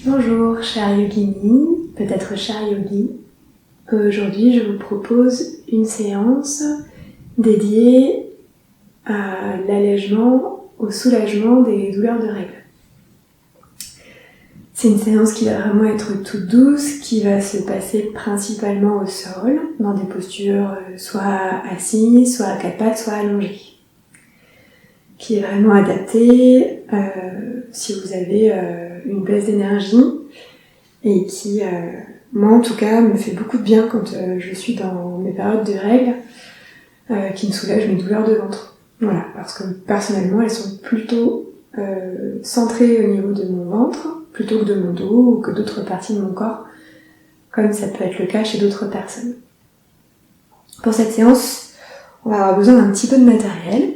Bonjour, chère yogini, peut-être cher yogi. Aujourd'hui, je vous propose une séance dédiée à l'allègement, au soulagement des douleurs de règles. C'est une séance qui va vraiment être toute douce, qui va se passer principalement au sol, dans des postures soit assises, soit à quatre pattes, soit allongées. Qui est vraiment adaptée si vous avez une baisse d'énergie et qui, moi en tout cas, me fait beaucoup de bien quand je suis dans mes périodes de règles, qui me soulagent mes douleurs de ventre. Voilà, parce que personnellement, elles sont plutôt centrées au niveau de mon ventre, plutôt que de mon dos ou que d'autres parties de mon corps, comme ça peut être le cas chez d'autres personnes. Pour cette séance, on va avoir besoin d'un petit peu de matériel.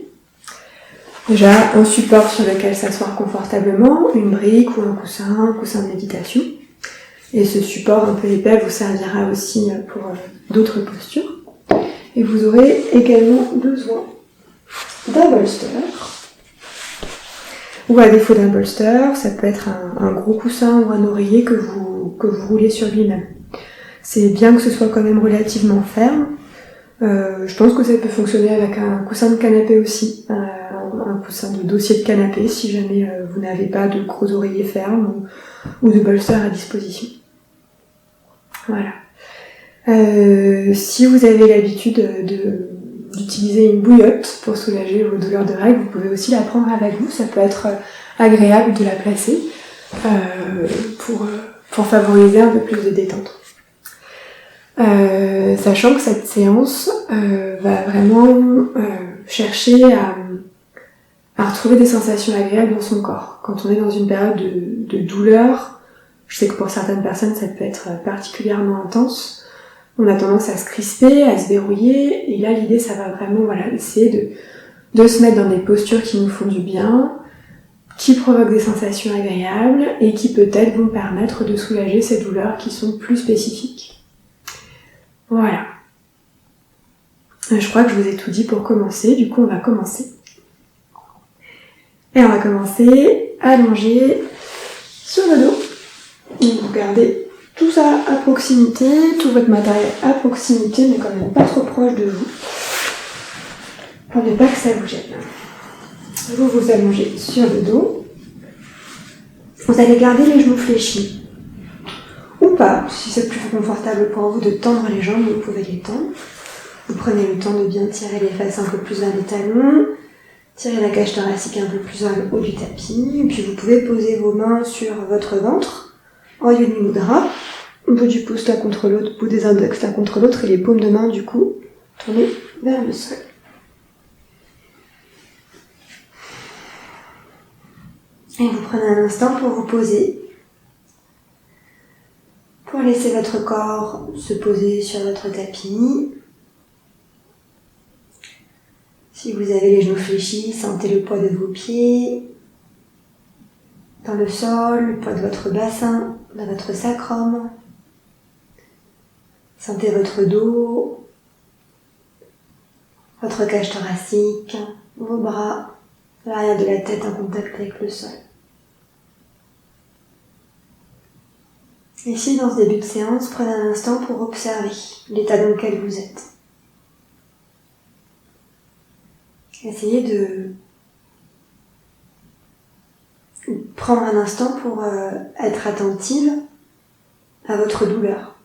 Déjà, un support sur lequel s'asseoir confortablement, une brique ou un coussin de méditation. Et ce support un peu épais vous servira aussi pour d'autres postures. Et vous aurez également besoin d'un bolster. Ou à défaut d'un bolster, ça peut être un gros coussin ou un oreiller que vous roulez sur lui-même. C'est bien que ce soit quand même relativement ferme. Je pense que ça peut fonctionner avec un coussin de canapé aussi, un coussin de dossier de canapé si jamais vous n'avez pas de gros oreillers fermes ou de bolster à disposition. Voilà. Si vous avez l'habitude d'utiliser une bouillotte pour soulager vos douleurs de règles, vous pouvez aussi la prendre avec vous, ça peut être agréable de la placer pour favoriser un peu plus de détente. Sachant que cette séance va vraiment chercher à retrouver des sensations agréables dans son corps. Quand on est dans une période de douleur, je sais que pour certaines personnes ça peut être particulièrement intense, on a tendance à se crisper, à se verrouiller, et là l'idée ça va vraiment essayer de se mettre dans des postures qui nous font du bien, qui provoquent des sensations agréables et qui peut-être vont permettre de soulager ces douleurs qui sont plus spécifiques. Voilà. Je crois que je vous ai tout dit pour commencer, du coup on va commencer. Et on va commencer allongé sur le dos. Donc vous gardez tout ça à proximité, tout votre matériel à proximité, mais quand même pas trop proche de vous, pour ne pas que ça vous gêne. Vous vous allongez sur le dos. Vous allez garder les genoux fléchis. Ou pas, si c'est plus confortable pour vous de tendre les jambes, vous pouvez les tendre. Vous prenez le temps de bien tirer les fesses un peu plus vers les talons, tirer la cage thoracique un peu plus vers le haut du tapis, et puis vous pouvez poser vos mains sur votre ventre, en Yoni Mudra, bout du pouce l'un contre l'autre, bout des index l'un contre l'autre, et les paumes de main du coup tournées vers le sol. Et vous prenez un instant pour vous poser, pour laisser votre corps se poser sur votre tapis. Si vous avez les genoux fléchis, sentez le poids de vos pieds dans le sol, le poids de votre bassin, dans votre sacrum. Sentez votre dos, votre cage thoracique, vos bras, l'arrière de la tête en contact avec le sol. Ici, dans ce début de séance, prenez un instant pour observer l'état dans lequel vous êtes. Essayez de prendre un instant pour être attentive à votre douleur,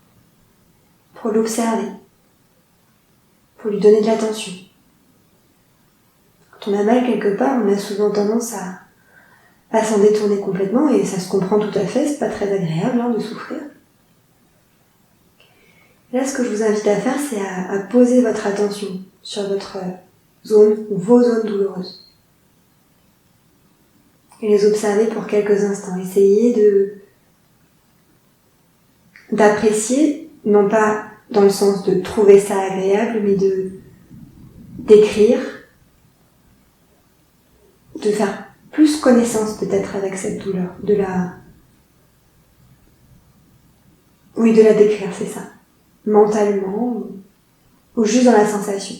pour l'observer, pour lui donner de l'attention. Quand on a mal quelque part, on a souvent tendance à s'en détourner complètement, et ça se comprend tout à fait, c'est pas très agréable de souffrir. Là, ce que je vous invite à faire, c'est à poser votre attention sur votre zone ou vos zones douloureuses. Et les observer pour quelques instants. Essayez d'apprécier, non pas dans le sens de trouver ça agréable, mais d'écrire, de faire plus connaissance peut-être avec cette douleur, de la décrire, c'est ça, mentalement, ou juste dans la sensation.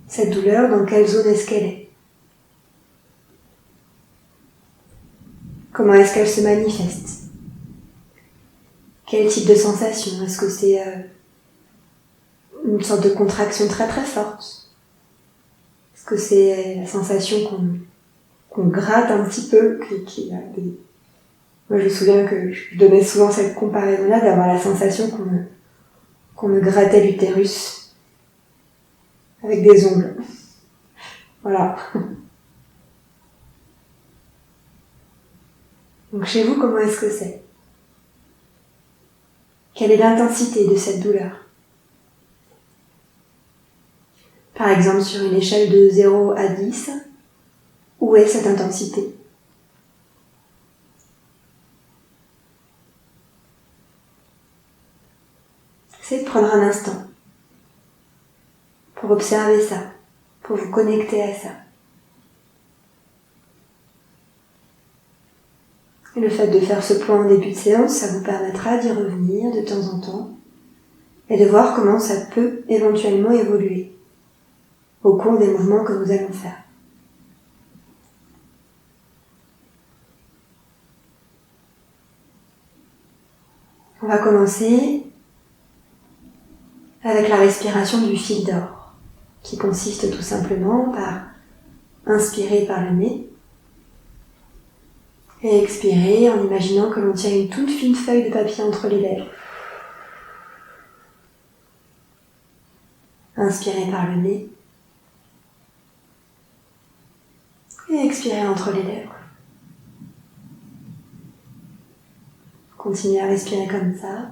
Cette douleur, dans quelle zone est-ce qu'elle est? Comment est-ce qu'elle se manifeste? Quel type de sensation? Est-ce que c'est une sorte de contraction très très forte? Est-ce que c'est la sensation qu'on gratte un petit peu? Moi je me souviens que je donnais souvent cette comparaison-là, d'avoir la sensation qu'on me grattait l'utérus avec des ongles. Voilà. Donc chez vous, comment est-ce que c'est? Quelle est l'intensité de cette douleur? Par exemple, sur une échelle de 0 à 10, où est cette intensité? Essayez de prendre un instant pour observer ça, pour vous connecter à ça. Et le fait de faire ce point en début de séance, ça vous permettra d'y revenir de temps en temps et de voir comment ça peut éventuellement évoluer au cours des mouvements que nous allons faire. On va commencer avec la respiration du fil d'or, qui consiste tout simplement par inspirer par le nez et expirer en imaginant que l'on tient une toute fine feuille de papier entre les lèvres. Inspirez par le nez et expirez entre les lèvres. Continuez à respirer comme ça.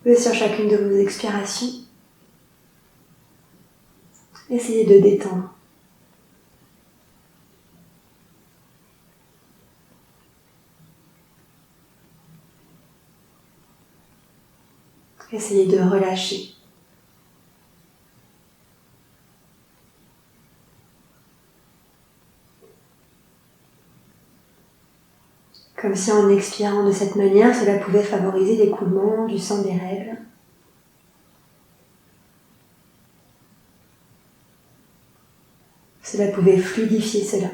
Et sur chacune de vos expirations, essayez de détendre. Essayez de relâcher. Comme si en expirant de cette manière, cela pouvait favoriser l'écoulement du sang des règles. Cela pouvait fluidifier cela.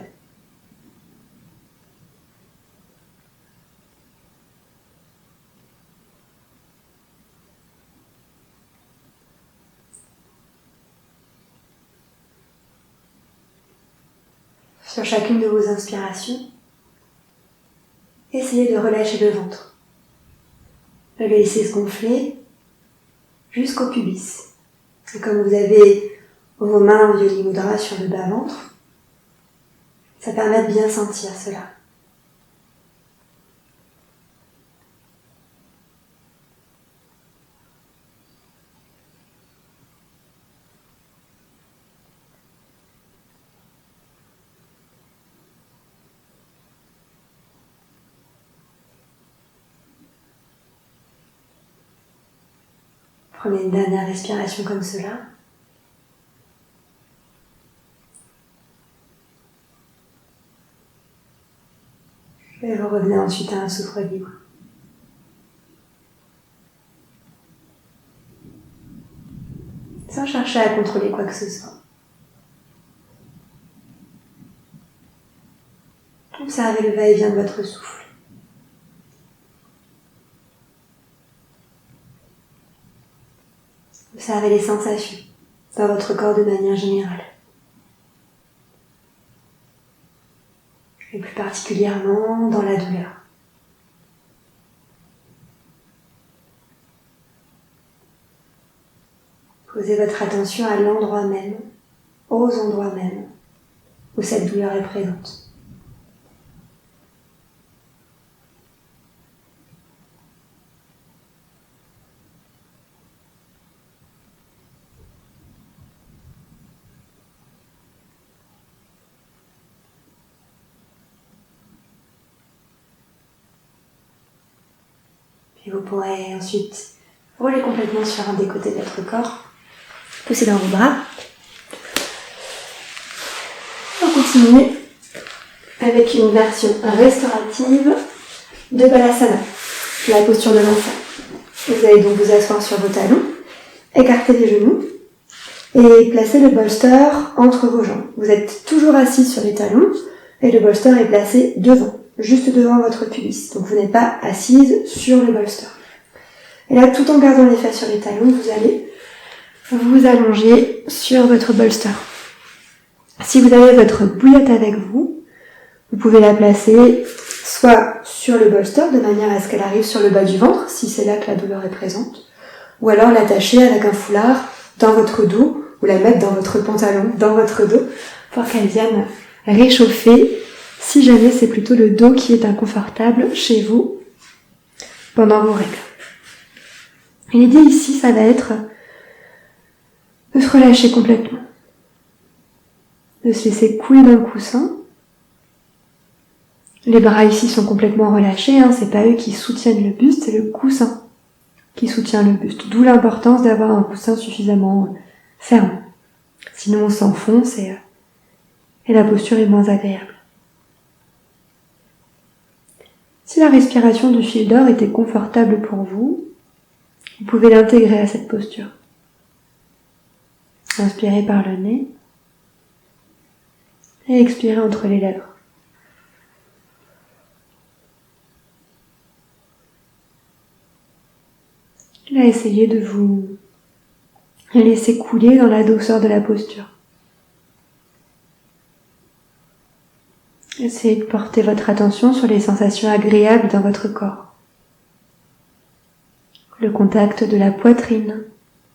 Sur chacune de vos inspirations, essayez de relâcher le ventre. De le laisser se gonfler jusqu'au pubis. Et comme vous avez vos mains en Yoni Mudra sur le bas-ventre, ça permet de bien sentir cela. Prenez une dernière respiration comme cela. Et vous revenez ensuite à un souffle libre. Sans chercher à contrôler quoi que ce soit. Observez le va-et-vient de votre souffle. Observez les sensations dans votre corps de manière générale. Et plus particulièrement dans la douleur. Posez votre attention à l'endroit même, aux endroits mêmes où cette douleur est présente. Puis vous pourrez ensuite rouler complètement sur un des côtés de votre corps. Poussez dans vos bras. On continue avec une version restaurative de Balasana, la posture de l'enfant. Vous allez donc vous asseoir sur vos talons, écarter les genoux, Et placez le bolster entre vos jambes. Vous êtes toujours assis sur les talons et le bolster est placé devant, juste devant votre pubis. Donc vous n'êtes pas assise sur le bolster. Et là, tout en gardant les fesses sur les talons, vous allez vous allonger sur votre bolster. Si vous avez votre bouillotte avec vous, vous pouvez la placer soit sur le bolster de manière à ce qu'elle arrive sur le bas du ventre, si c'est là que la douleur est présente, ou alors l'attacher avec un foulard dans votre dos, ou la mettre dans votre pantalon, dans votre dos, pour qu'elle vienne réchauffer, si jamais c'est plutôt le dos qui est inconfortable chez vous pendant vos règles. Et l'idée ici, ça va être de se relâcher complètement, de se laisser couler dans le coussin. Les bras ici sont complètement relâchés, c'est pas eux qui soutiennent le buste, c'est le coussin qui soutient le buste. D'où l'importance d'avoir un coussin suffisamment ferme. Sinon on s'enfonce et la posture est moins agréable. Si la respiration du fil d'or était confortable pour vous, vous pouvez l'intégrer à cette posture. Inspirez par le nez et expirez entre les lèvres. Là, essayez de vous laisser couler dans la douceur de la posture. Essayez de porter votre attention sur les sensations agréables dans votre corps. Le contact de la poitrine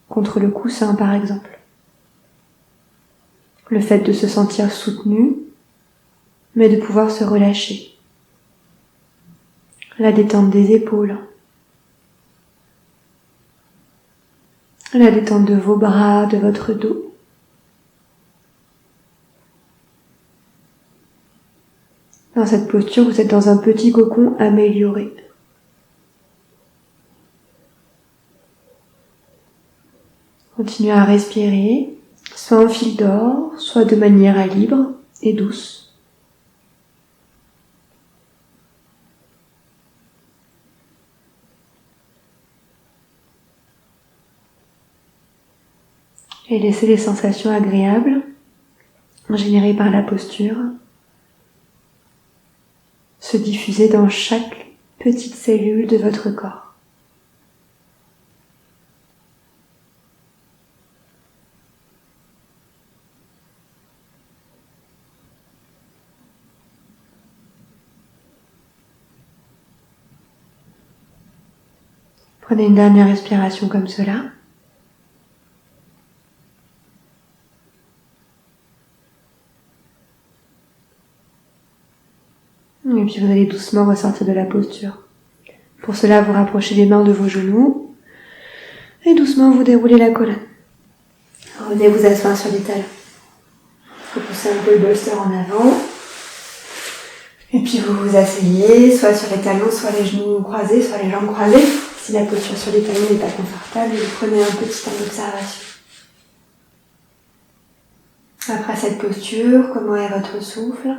contre le coussin, par exemple. Le fait de se sentir soutenu, mais de pouvoir se relâcher. La détente des épaules. La détente de vos bras, de votre dos. Dans cette posture, vous êtes dans un petit cocon amélioré. Continuez à respirer, soit en fil d'or, soit de manière libre et douce. Et laissez les sensations agréables générées par la posture se diffuser dans chaque petite cellule de votre corps. Prenez une dernière respiration comme cela. Et puis vous allez doucement ressortir de la posture. Pour cela, vous rapprochez les mains de vos genoux et doucement vous déroulez la colonne. Revenez vous asseoir sur les talons. Repoussez un peu le bolster en avant. Et puis vous vous asseyez, soit sur les talons, soit les genoux croisés, soit les jambes croisées. Si la posture sur les talons n'est pas confortable, vous prenez un petit temps d'observation. Après cette posture, comment est votre souffle ?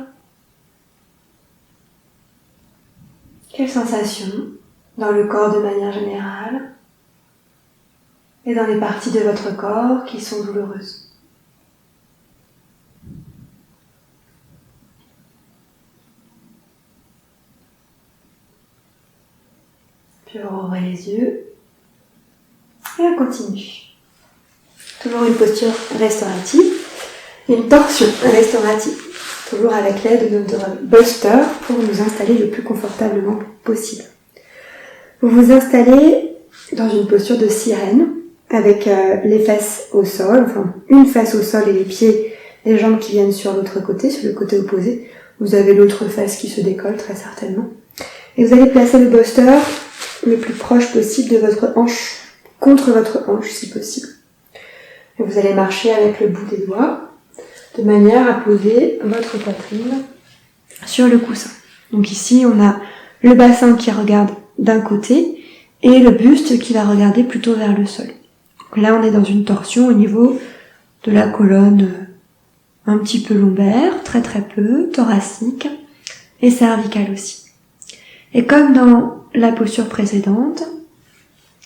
Quelles sensations dans le corps de manière générale et dans les parties de votre corps qui sont douloureuses. Puis vous rouvrez les yeux et on continue. Toujours une posture restaurative, une torsion restaurative. Toujours avec l'aide de notre bolster pour nous installer le plus confortablement possible. Vous vous installez dans une posture de sirène avec les fesses au sol, enfin une fesse au sol et les pieds et les jambes qui viennent sur l'autre côté, sur le côté opposé. Vous avez l'autre fesse qui se décolle très certainement. Et vous allez placer le bolster le plus proche possible de votre hanche, contre votre hanche si possible. Et vous allez marcher avec le bout des doigts de manière à poser votre poitrine sur le coussin. Donc ici, on a le bassin qui regarde d'un côté et le buste qui va regarder plutôt vers le sol. Donc là, on est dans une torsion au niveau de la colonne un petit peu lombaire, très très peu, thoracique et cervicale aussi. Et comme dans la posture précédente,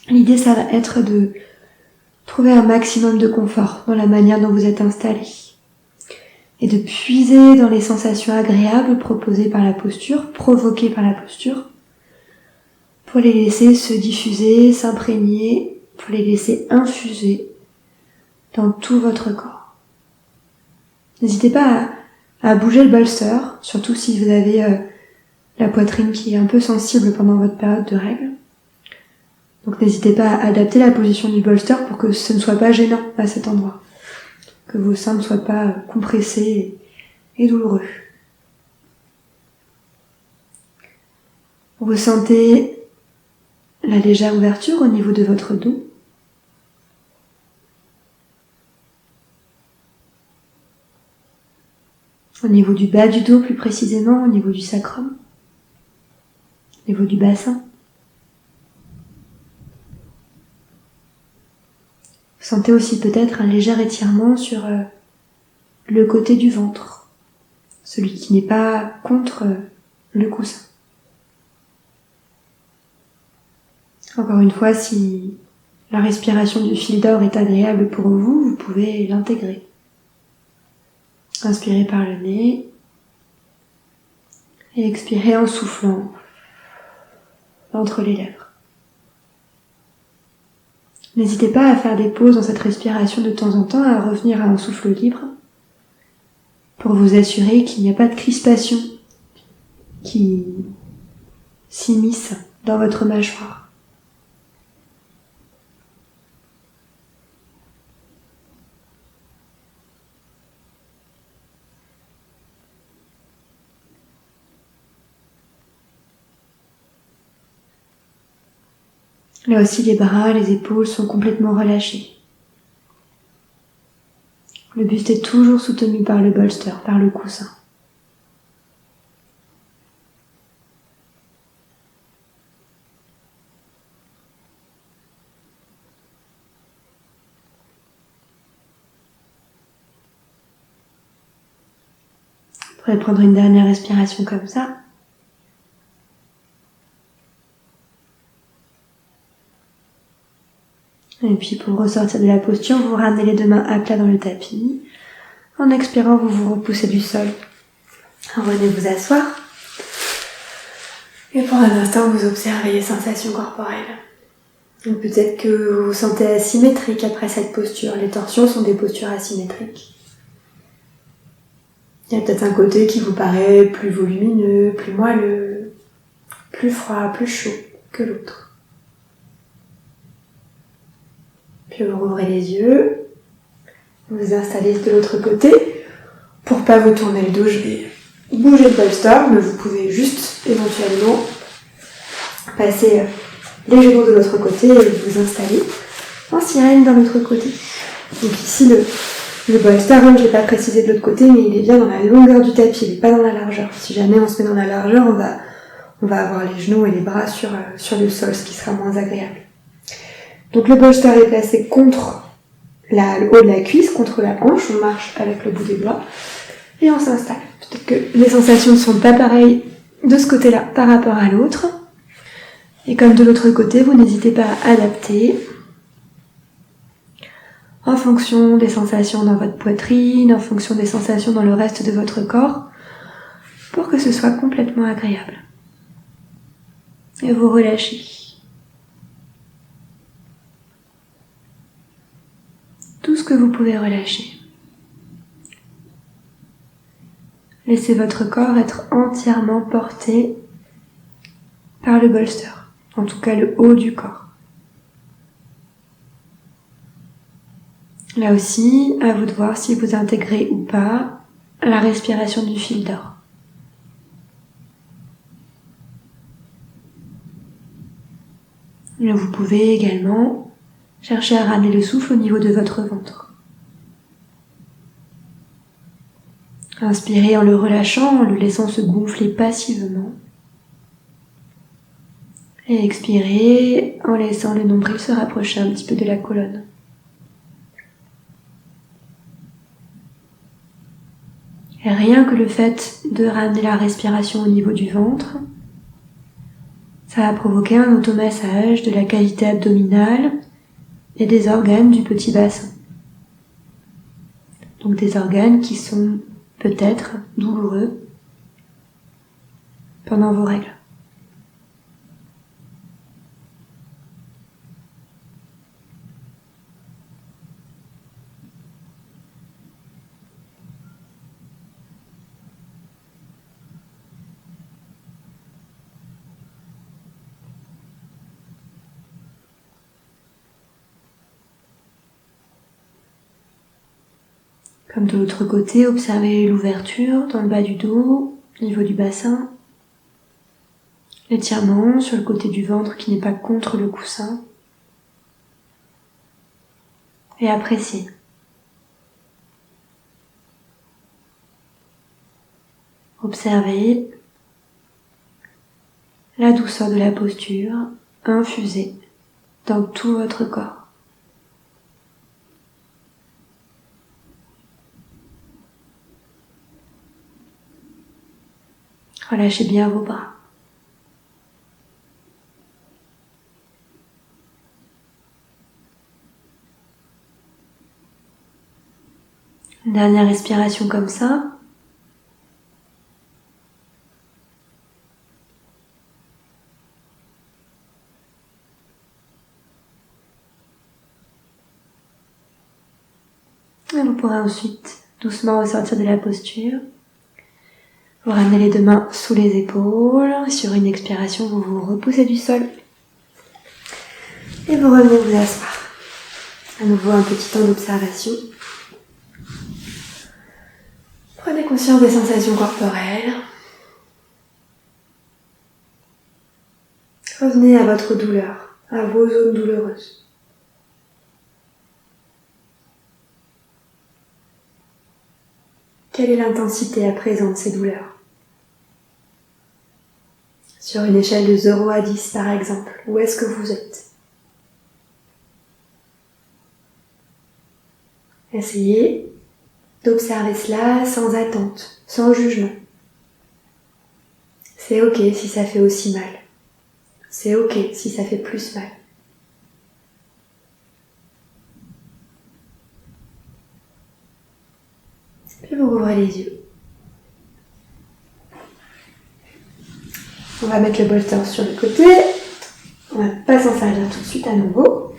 l'idée ça va être de Trouvez un maximum de confort dans la manière dont vous êtes installé. Et de puiser dans les sensations agréables proposées par la posture, provoquées par la posture, pour les laisser se diffuser, s'imprégner, pour les laisser infuser dans tout votre corps. N'hésitez pas à bouger le bolster, surtout si vous avez la poitrine qui est un peu sensible pendant votre période de règles. Donc n'hésitez pas à adapter la position du bolster pour que ce ne soit pas gênant à cet endroit, que vos seins ne soient pas compressés et douloureux. Vous sentez la légère ouverture au niveau de votre dos. Au niveau du bas du dos plus précisément, au niveau du sacrum, au niveau du bassin. Vous sentez aussi peut-être un léger étirement sur le côté du ventre, celui qui n'est pas contre le coussin. Encore une fois, si la respiration du fil d'or est agréable pour vous, vous pouvez l'intégrer. Inspirez par le nez et expirez en soufflant entre les lèvres. N'hésitez pas à faire des pauses dans cette respiration de temps en temps, à revenir à un souffle libre pour vous assurer qu'il n'y a pas de crispation qui s'immisce dans votre mâchoire. Là aussi, les bras, les épaules sont complètement relâchés. Le buste est toujours soutenu par le bolster, par le coussin. Vous pourrez prendre une dernière respiration comme ça. Et puis pour ressortir de la posture, vous ramenez les deux mains à plat dans le tapis. En expirant, vous vous repoussez du sol. Revenez vous asseoir. Et pour un instant, vous observez les sensations corporelles. Donc peut-être que vous vous sentez asymétrique après cette posture. Les torsions sont des postures asymétriques. Il y a peut-être un côté qui vous paraît plus volumineux, plus moelleux, plus froid, plus chaud que l'autre. Puis vous rouvrez les yeux, vous vous installez de l'autre côté. Pour pas vous tourner le dos, je vais bouger le bolster, mais vous pouvez juste éventuellement passer les genoux de l'autre côté et vous installer en sirène dans l'autre côté. Donc ici le bolster, je ne l'ai pas précisé de l'autre côté, mais il est bien dans la longueur du tapis, il n'est pas dans la largeur. Si jamais on se met dans la largeur, on va avoir les genoux et les bras sur le sol, ce qui sera moins agréable. Donc le bolster est placé contre le haut de la cuisse, contre la hanche, on marche avec le bout des doigts et on s'installe. Peut-être que les sensations ne sont pas pareilles de ce côté-là par rapport à l'autre. Et comme de l'autre côté, vous n'hésitez pas à adapter en fonction des sensations dans votre poitrine, en fonction des sensations dans le reste de votre corps, pour que ce soit complètement agréable. Et vous relâchez. Tout ce que vous pouvez relâcher. Laissez votre corps être entièrement porté par le bolster, en tout cas le haut du corps. Là aussi, à vous de voir si vous intégrez ou pas la respiration du fil d'or. Et vous pouvez également cherchez à ramener le souffle au niveau de votre ventre. Inspirez en le relâchant, en le laissant se gonfler passivement. Et expirez en laissant le nombril se rapprocher un petit peu de la colonne. Et rien que le fait de ramener la respiration au niveau du ventre, ça va provoquer un automassage de la cavité abdominale et des organes du petit bassin. Donc des organes qui sont peut-être douloureux pendant vos règles. Comme de l'autre côté, observez l'ouverture dans le bas du dos, au niveau du bassin, l'étirement sur le côté du ventre qui n'est pas contre le coussin, et appréciez. Observez la douceur de la posture infusée dans tout votre corps. Relâchez bien vos bras. Une dernière respiration comme ça. Et vous pourrez ensuite doucement ressortir de la posture. Vous ramenez les deux mains sous les épaules. Sur une expiration, vous vous repoussez du sol. Et vous revenez vous asseoir. À nouveau, un petit temps d'observation. Prenez conscience des sensations corporelles. Revenez à votre douleur, à vos zones douloureuses. Quelle est l'intensité à présent de ces douleurs? Sur une échelle de 0 à 10 par exemple, où est-ce que vous êtes? Essayez d'observer cela sans attente, sans jugement. C'est ok si ça fait aussi mal. C'est ok si ça fait plus mal. Puis vous rouvrez les yeux. On va mettre le bolster sur le côté. On va pas s'en servir tout de suite à nouveau.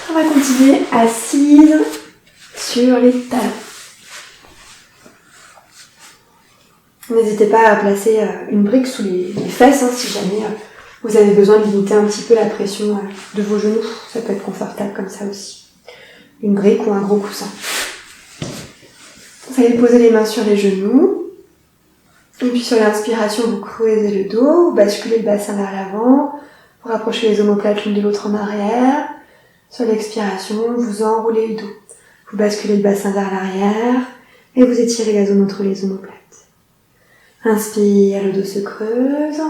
On va continuer assise sur les talons. N'hésitez pas à placer une brique sous les fesses si jamais vous avez besoin de limiter un petit peu la pression de vos genoux. Ça peut être confortable comme ça aussi. Une brique ou un gros coussin. Vous allez poser les mains sur les genoux. Et puis sur l'inspiration, vous creusez le dos, vous basculez le bassin vers l'avant, vous rapprochez les omoplates l'une de l'autre en arrière. Sur l'expiration, vous enroulez le dos. Vous basculez le bassin vers l'arrière et vous étirez la zone entre les omoplates. Inspire, le dos se creuse.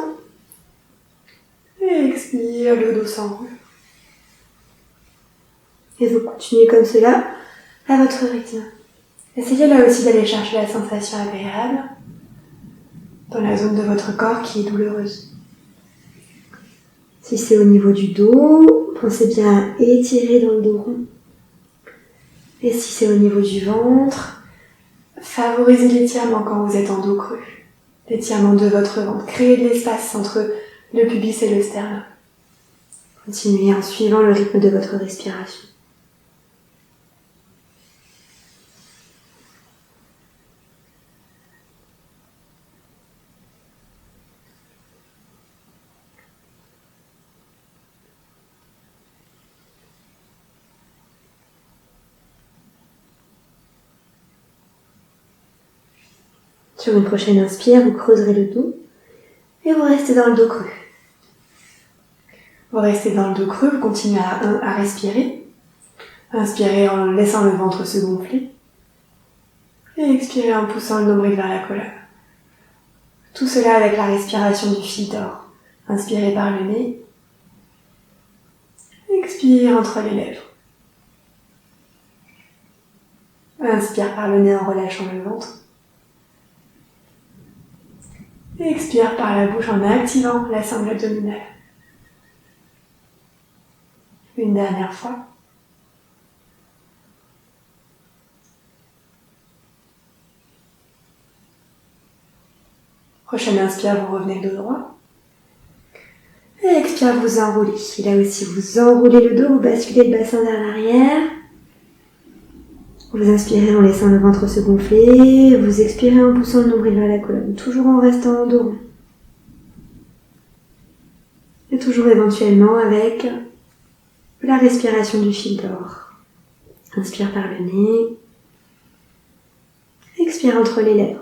Et expire, le dos s'enroule. Et vous continuez comme cela à votre rythme. Essayez là aussi d'aller chercher la sensation agréable dans la zone de votre corps qui est douloureuse. Si c'est au niveau du dos, pensez bien à étirer dans le dos rond. Et si c'est au niveau du ventre, favorisez l'étirement quand vous êtes en dos creux. L'étirement de votre ventre. Créez de l'espace entre le pubis et le sternum. Continuez en suivant le rythme de votre respiration. Sur une prochaine inspire, vous creuserez le dos et vous restez dans le dos creux. Vous restez dans le dos creux, vous continuez à respirer. Inspirez en laissant le ventre se gonfler. Et expirez en poussant le nombril vers la colonne. Tout cela avec la respiration du fil d'or. Inspirez par le nez. Expire entre les lèvres. Inspire par le nez en relâchant le ventre. Et expire par la bouche en activant la sangle abdominale. Une dernière fois. Prochaine inspire, vous revenez le dos droit. Et expire, vous enroulez. Et là aussi, vous enroulez le dos, vous basculez le bassin vers l'arrière. Vous inspirez en laissant le ventre se gonfler. Vous expirez en poussant le nombril vers la colonne. Toujours en restant en dos rond. Et toujours éventuellement avec la respiration du fil d'or. Inspire par le nez. Expire entre les lèvres.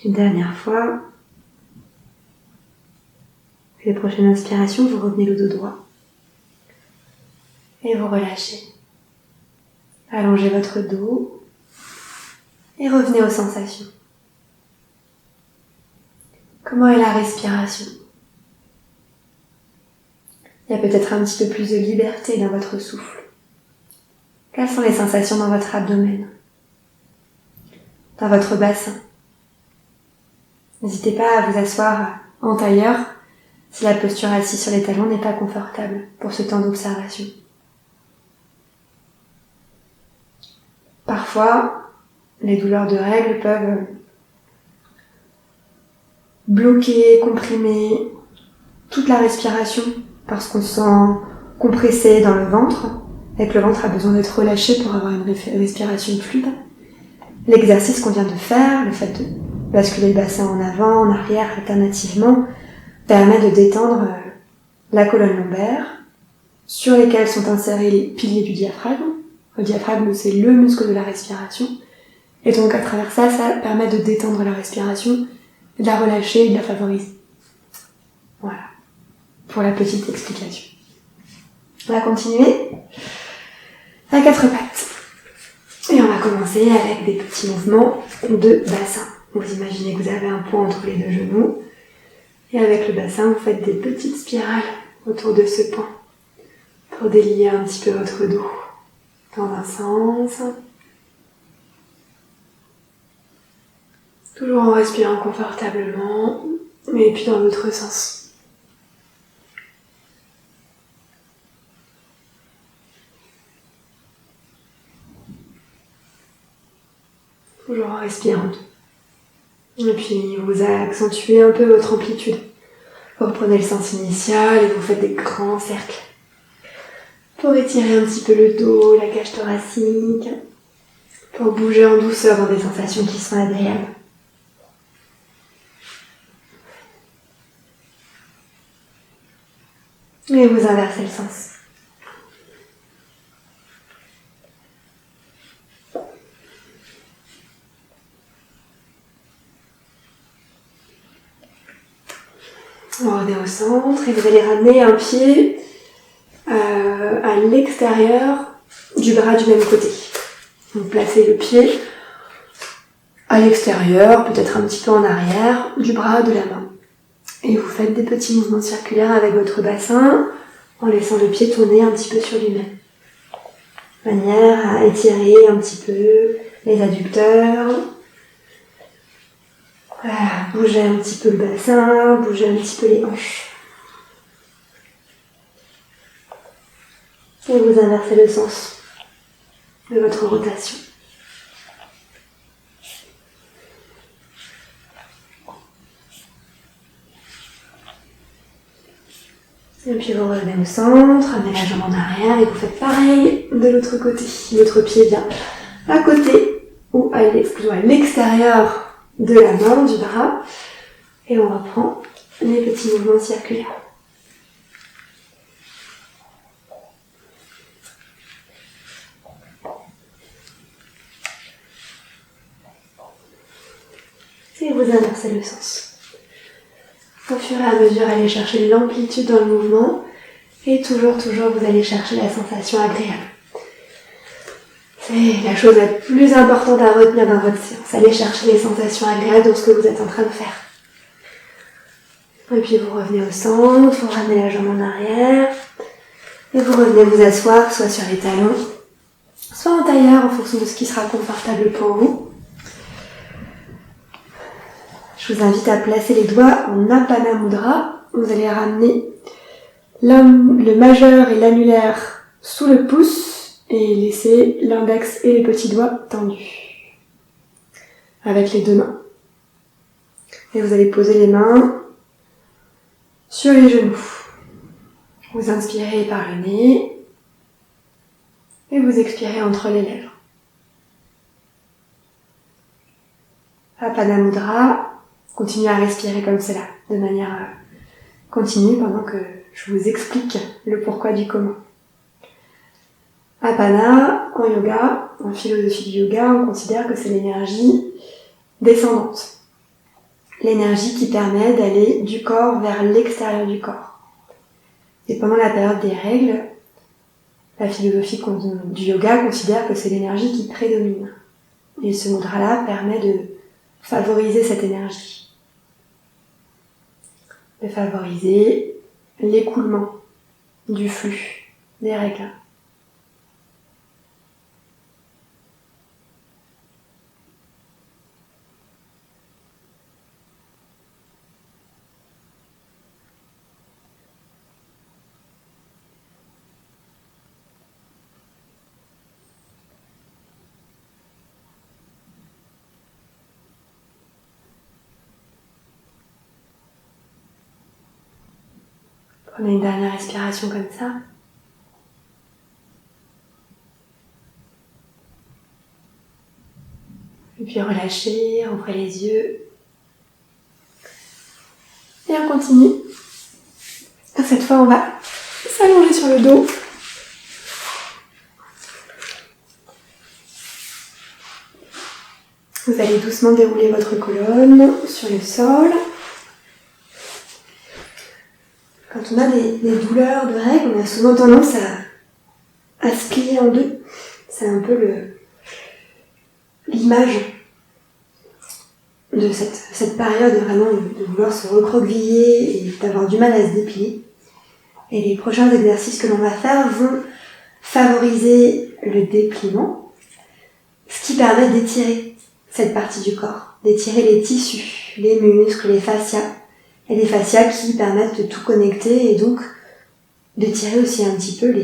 Une dernière fois. Et la prochaine inspiration, vous revenez le dos droit. Et vous relâchez. Allongez votre dos. Et revenez aux sensations. Comment est la respiration? Il y a peut-être un petit peu plus de liberté dans votre souffle. Quelles sont les sensations dans votre abdomen? Dans votre bassin? N'hésitez pas à vous asseoir en tailleur si la posture assise sur les talons n'est pas confortable pour ce temps d'observation. Parfois, les douleurs de règles peuvent bloquer, comprimer toute la respiration parce qu'on se sent compressé dans le ventre et que le ventre a besoin d'être relâché pour avoir une respiration fluide. L'exercice qu'on vient de faire, le fait de basculer le bassin en avant, en arrière, alternativement, permet de détendre la colonne lombaire, sur lesquelles sont insérés les piliers du diaphragme. Le diaphragme, c'est le muscle de la respiration. Et donc, à travers ça, ça permet de détendre la respiration, de la relâcher et de la favoriser. Voilà. Pour la petite explication. On va continuer à quatre pattes. Et on va commencer avec des petits mouvements de bassin. Vous imaginez que vous avez un point entre les deux genoux. Et avec le bassin, vous faites des petites spirales autour de ce point pour délier un petit peu votre dos dans un sens. Toujours en respirant confortablement, et puis dans l'autre sens. Toujours en respirant. Et puis vous accentuez un peu votre amplitude. Vous reprenez le sens initial et vous faites des grands cercles. Pour étirer un petit peu le dos, la cage thoracique. Pour bouger en douceur dans des sensations qui sont agréables. Et vous inversez le sens. On revient au centre et vous allez ramener un pied à l'extérieur du bras du même côté. Vous placez le pied à l'extérieur, peut-être un petit peu en arrière, du bras de la main. Et vous faites des petits mouvements circulaires avec votre bassin en laissant le pied tourner un petit peu sur lui-même. De manière à étirer un petit peu les adducteurs. Voilà, bougez un petit peu le bassin, bougez un petit peu les hanches. Et vous inversez le sens de votre rotation. Et puis vous revenez au centre, amenez la jambe en arrière et vous faites pareil de l'autre côté. Votre pied vient à côté ou à l'extérieur de la main, du bras. Et on reprend les petits mouvements circulaires. Et vous inversez le sens. Au fur et à mesure, allez chercher l'amplitude dans le mouvement et toujours, vous allez chercher la sensation agréable. C'est la chose la plus importante à retenir dans votre séance. Allez chercher les sensations agréables dans ce que vous êtes en train de faire. Et puis vous revenez au centre, vous ramenez la jambe en arrière. Et vous revenez vous asseoir soit sur les talons, soit en tailleur en fonction de ce qui sera confortable pour vous. Je vous invite à placer les doigts en Apana Mudra. Vous allez ramener le majeur et l'annulaire sous le pouce et laisser l'index et les petits doigts tendus avec les deux mains. Et vous allez poser les mains sur les genoux. Vous inspirez par le nez et vous expirez entre les lèvres. Apana Mudra, continuez à respirer comme cela, de manière continue pendant que je vous explique le pourquoi du comment. Apana, en yoga, en philosophie du yoga, on considère que c'est l'énergie descendante. L'énergie qui permet d'aller du corps vers l'extérieur du corps. Et pendant la période des règles, la philosophie du yoga considère que c'est l'énergie qui prédomine. Et ce mudra-là permet de favoriser cette énergie. De favoriser l'écoulement du flux des règles. Prenez une dernière respiration comme ça. Et puis relâchez, ouvrez les yeux. Et on continue. Cette fois, on va s'allonger sur le dos. Vous allez doucement dérouler votre colonne sur le sol. Quand on a des douleurs de règles, on a souvent tendance à se plier en deux. C'est un peu l'image de cette période vraiment de vouloir se recroqueviller et d'avoir du mal à se déplier. Et les prochains exercices que l'on va faire vont favoriser le dépliement, ce qui permet d'étirer cette partie du corps, d'étirer les tissus, les muscles, les fascias, et les fascias qui permettent de tout connecter et donc d'étirer aussi un petit peu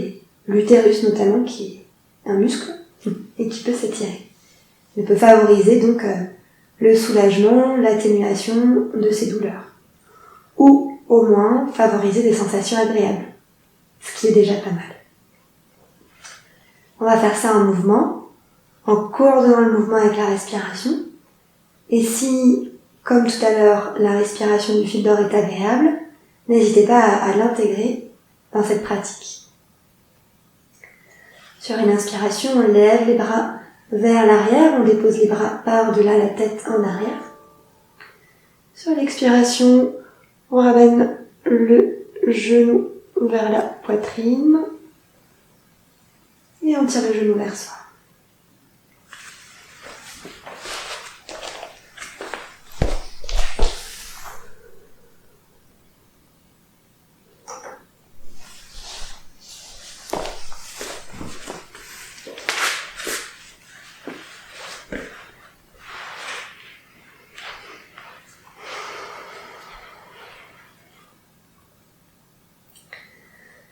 l'utérus notamment, qui est un muscle et qui peut s'étirer. Il peut favoriser donc le soulagement, l'atténuation de ces douleurs. Ou au moins favoriser des sensations agréables, ce qui est déjà pas mal. On va faire ça en mouvement, en coordonnant le mouvement avec la respiration. Et si, comme tout à l'heure, la respiration du fil d'or est agréable, n'hésitez pas à l'intégrer dans cette pratique. Sur une inspiration, on lève les bras vers l'arrière, on dépose les bras par-delà la tête en arrière. Sur l'expiration, on ramène le genou vers la poitrine et on tire le genou vers soi.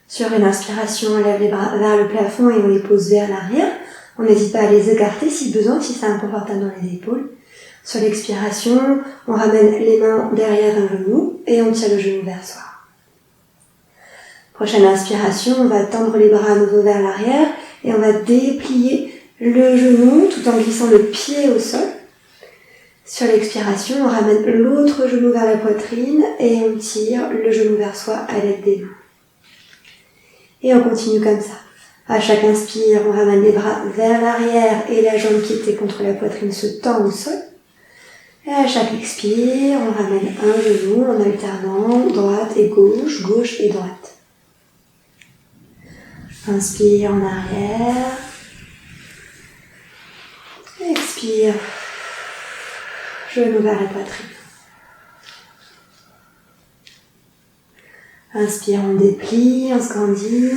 Sur une inspiration, on lève les bras vers le plafond et on les pose vers l'arrière. On n'hésite pas à les écarter si besoin, si c'est inconfortable dans les épaules. Sur l'expiration, on ramène les mains derrière un genou et on tire le genou vers soi. Prochaine inspiration, on va tendre les bras à nouveau vers l'arrière et on va déplier le genou tout en glissant le pied au sol. Sur l'expiration, on ramène l'autre genou vers la poitrine et on tire le genou vers soi à l'aide des mains. Et on continue comme ça. À chaque inspire, on ramène les bras vers l'arrière et la jambe qui était contre la poitrine se tend au sol. Et à chaque expire, on ramène un genou en alternant droite et gauche, gauche et droite. Inspire en arrière. Expire. Genou vers la poitrine. Inspire, on déplie, on scandit.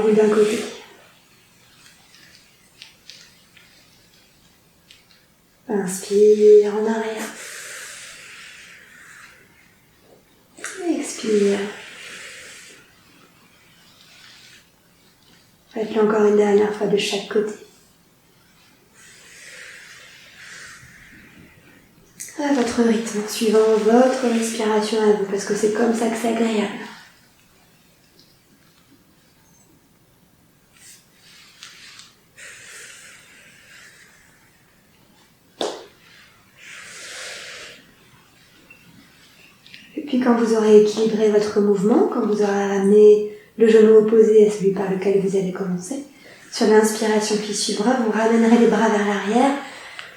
roule d'un côté. Inspire en arrière. Expire. Faites-le encore une dernière fois de chaque côté. À votre rythme, suivant votre respiration à vous, parce que c'est comme ça que c'est agréable. Et puis quand vous aurez équilibré votre mouvement, quand vous aurez ramené le genou opposé à celui par lequel vous avez commencé, sur l'inspiration qui suivra, vous ramènerez les bras vers l'arrière.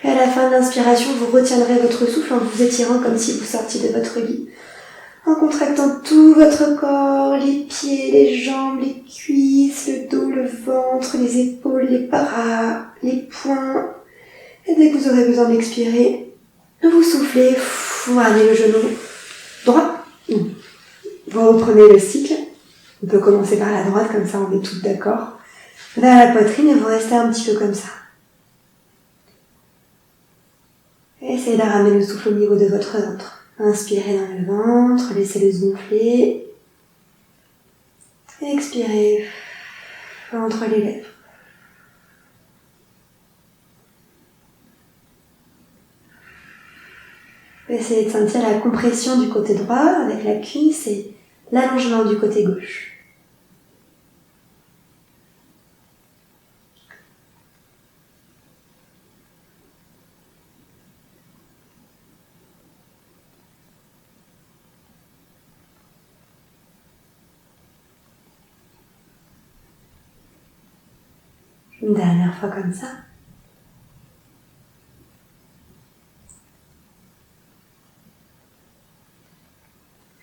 Et à la fin de l'inspiration, vous retiendrez votre souffle en vous étirant comme si vous sortiez de votre lit. En contractant tout votre corps, les pieds, les jambes, les cuisses, le dos, le ventre, les épaules, les bras, les poings. Et dès que vous aurez besoin d'expirer, vous soufflez, vous ramenez le genou droit. Vous reprenez le cycle. On peut commencer par la droite, comme ça on est toutes d'accord. Vers la poitrine et vous restez un petit peu comme ça. Essayez de ramener le souffle au niveau de votre ventre. Inspirez dans le ventre, laissez-le se gonfler. Expirez entre les lèvres. Essayez de sentir la compression du côté droit avec la cuisse et l'allongement du côté gauche. Une dernière fois comme ça.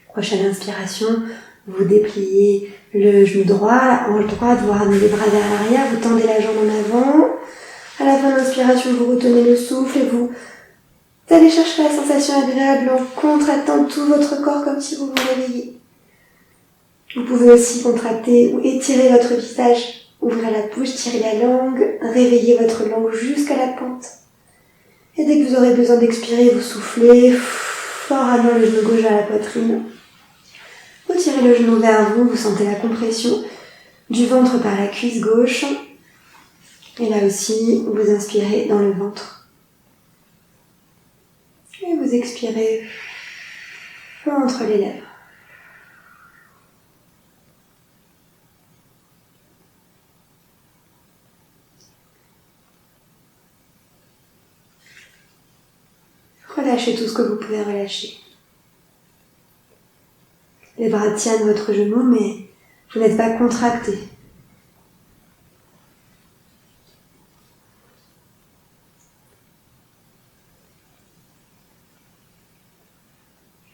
Prochaine inspiration, vous dépliez le genou droit, la hanche droite, vous ramenez les bras vers l'arrière, vous tendez la jambe en avant. À la fin de l'inspiration, vous retenez le souffle et vous allez chercher la sensation agréable en contractant tout votre corps comme si vous vous réveilliez. Vous pouvez aussi contracter ou étirer votre visage. Ouvrez la bouche, tirez la langue, réveillez votre langue jusqu'à la pointe. Et dès que vous aurez besoin d'expirer, vous soufflez, en ramenant le genou gauche à la poitrine. Vous tirez le genou vers vous, vous sentez la compression du ventre par la cuisse gauche. Et là aussi, vous inspirez dans le ventre. Et vous expirez entre les lèvres. Relâchez tout ce que vous pouvez relâcher. Les bras tiennent votre genou, mais vous n'êtes pas contracté.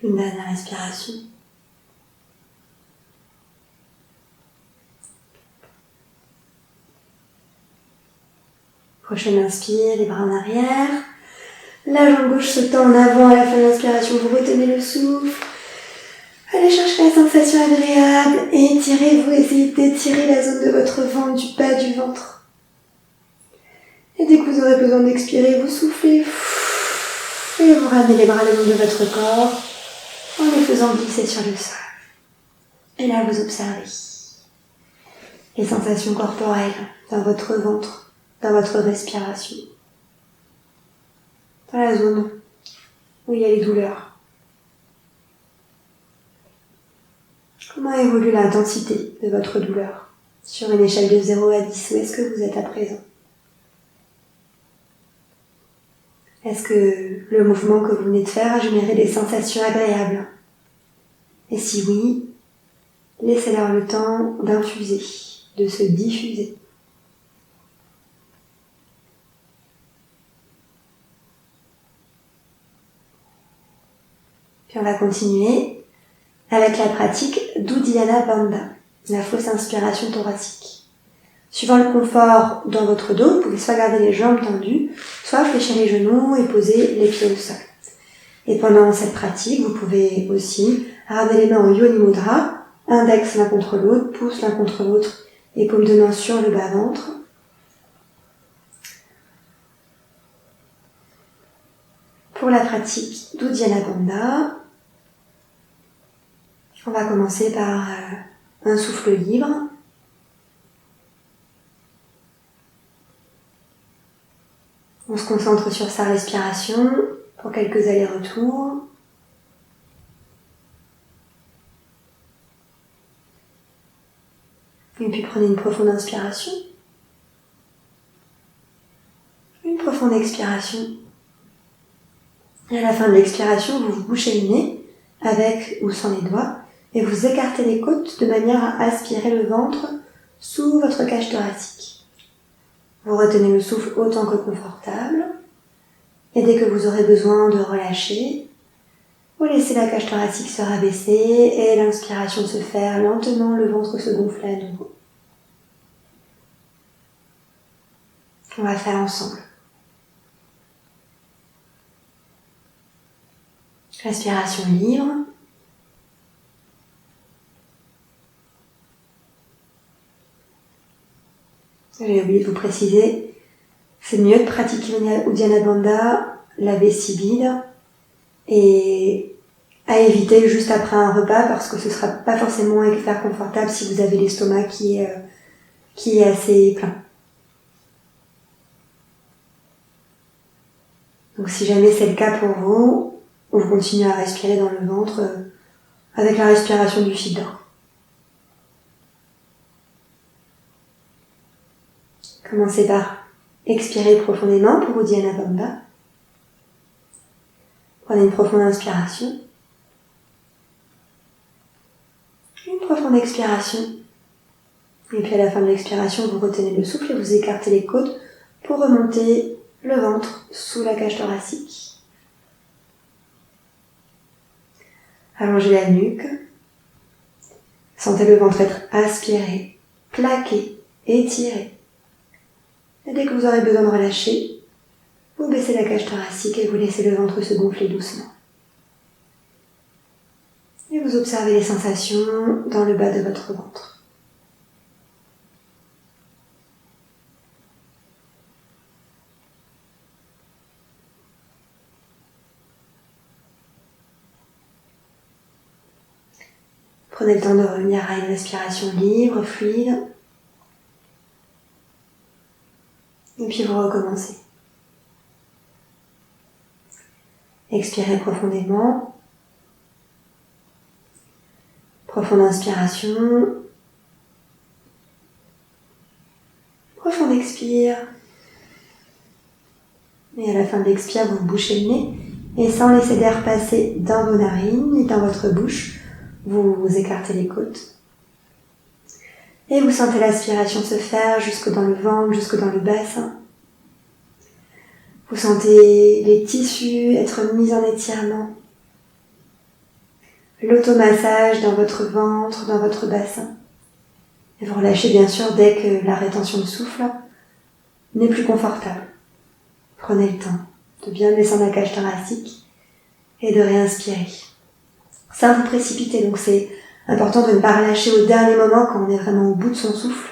Une dernière respiration. Prochaine inspire, les bras en arrière. La jambe gauche se tend en avant à la fin de l'inspiration, vous retenez le souffle. Allez chercher la sensation agréable et étirez-vous, essayez d'étirer la zone de votre ventre, du bas du ventre. Et dès que vous aurez besoin d'expirer, vous soufflez et vous ramenez les bras le long de votre corps en les faisant glisser sur le sol. Et là, vous observez les sensations corporelles dans votre ventre, dans votre respiration. Dans la zone où il y a les douleurs. Comment évolue l'intensité de votre douleur sur une échelle de 0 à 10? Où est-ce que vous êtes à présent? Est-ce que le mouvement que vous venez de faire a généré des sensations agréables? Et si oui, laissez-leur le temps d'infuser, de se diffuser. Puis on va continuer avec la pratique d'Uddiyana Bandha, la fausse inspiration thoracique. Suivant le confort dans votre dos, vous pouvez soit garder les jambes tendues, soit fléchir les genoux et poser les pieds au sol. Et pendant cette pratique, vous pouvez aussi ramener les mains en Yoni Mudra, index l'un contre l'autre, pouce l'un contre l'autre, épaules de main sur le bas-ventre. Pour la pratique d'Uddiyana Bandha, on va commencer par un souffle libre. On se concentre sur sa respiration pour quelques allers-retours. Et puis prenez une profonde inspiration. Une profonde expiration. Et à la fin de l'expiration, vous vous bouchez le nez avec ou sans les doigts et vous écartez les côtes de manière à aspirer le ventre sous votre cage thoracique. Vous retenez le souffle autant que confortable et dès que vous aurez besoin de relâcher, vous laissez la cage thoracique se rabaisser et l'inspiration se faire lentement, le ventre se gonfler à nouveau. On va faire ensemble. Respiration libre. J'ai oublié de vous préciser, c'est mieux de pratiquer Uddiyana Bandha la vessie vide et à éviter juste après un repas parce que ce ne sera pas forcément hyper confortable si vous avez l'estomac qui est assez plein. Donc si jamais c'est le cas pour vous, vous continuez à respirer dans le ventre avec la respiration du fil d'or. Commencez par expirer profondément pour Uddiyana Bandha. Prenez une profonde inspiration. Une profonde expiration. Et puis à la fin de l'expiration, vous retenez le souffle et vous écartez les côtes pour remonter le ventre sous la cage thoracique. Allongez la nuque. Sentez le ventre être aspiré, plaqué, étiré. Et dès que vous aurez besoin de relâcher, vous baissez la cage thoracique et vous laissez le ventre se gonfler doucement. Et vous observez les sensations dans le bas de votre ventre. Prenez le temps de revenir à une respiration libre, fluide. Et puis vous recommencez. Expirez profondément. Profonde inspiration. Profonde expire. Et à la fin de l'expire, vous bouchez le nez. Et sans laisser d'air passer dans vos narines ni dans votre bouche, vous écartez les côtes. Et vous sentez l'aspiration se faire jusque dans le ventre, jusque dans le bassin. Vous sentez les tissus être mis en étirement. L'automassage dans votre ventre, dans votre bassin. Et vous relâchez bien sûr dès que la rétention de souffle n'est plus confortable. Prenez le temps de bien descendre la cage thoracique et de réinspirer. Sans vous précipiter, donc c'est important de ne pas relâcher au dernier moment quand on est vraiment au bout de son souffle,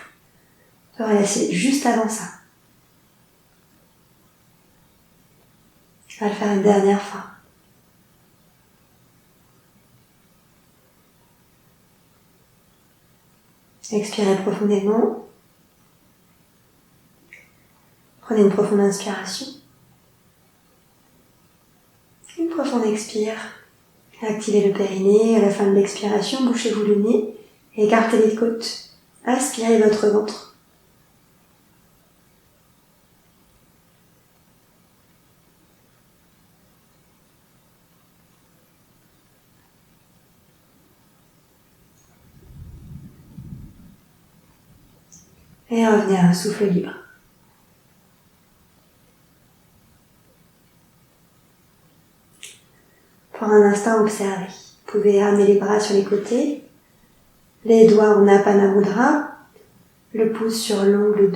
de relâcher juste avant ça. On va le faire une dernière fois. Expirez profondément. Prenez une profonde inspiration. Une profonde expire. Activez le périnée. À la fin de l'expiration, bouchez-vous le nez. Écartez les côtes. Aspirez votre ventre. Et revenez à un souffle libre. Pour un instant, observez. Vous pouvez ramener les bras sur les côtés, les doigts en Apana Mudra, le pouce sur l'ongle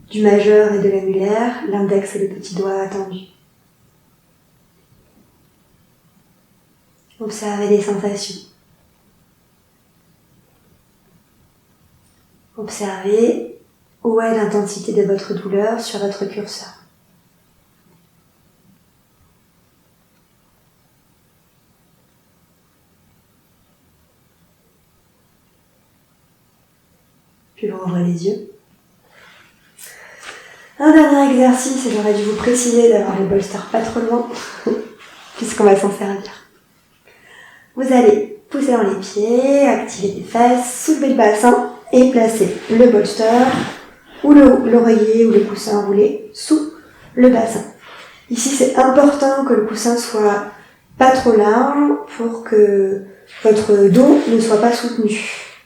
du majeur et de l'annulaire, l'index et le petit doigt tendus. Observez les sensations. Observez où est l'intensité de votre douleur sur votre curseur. Puis vous ouvrez les yeux. Un dernier exercice, et j'aurais dû vous préciser d'avoir les bolsters pas trop loin, puisqu'on va s'en servir. Vous allez pousser dans les pieds, activer les fesses, soulever le bassin et placer le bolster ou l'oreiller ou le coussin roulé sous le bassin. Ici, c'est important que le coussin soit pas trop large pour que votre dos ne soit pas soutenu.